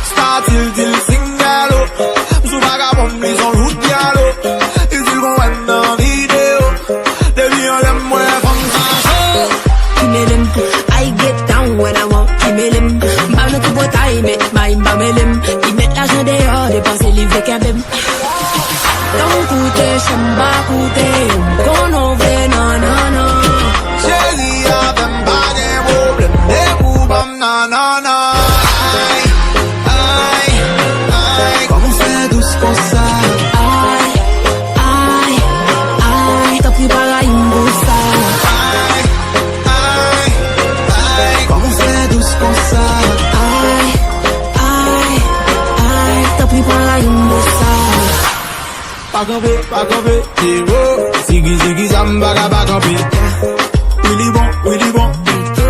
Start till sing gallo. Sous vagabond, ils ont route diallo. Ils vont être dans l'idéo. Des vieux l'aiment moins comme ça. Give me them, I get down when I want. Give me them, parle tout pour taille, mais my bamelem. Ils mettent l'argent dehors, dépenser les vrais cabem. Don't coûter, j'aime pas coûter. Qu'on en fait, non, non, non. Chérie, y'avait pas de problème. Des boubams, non, non, non. Comment faire douce comme ça? T'as pris par la imboussa. Comment faire douce comme ça? T'as pris par la imboussa. Pas campé, ziggy ziggy zamba, pas campé.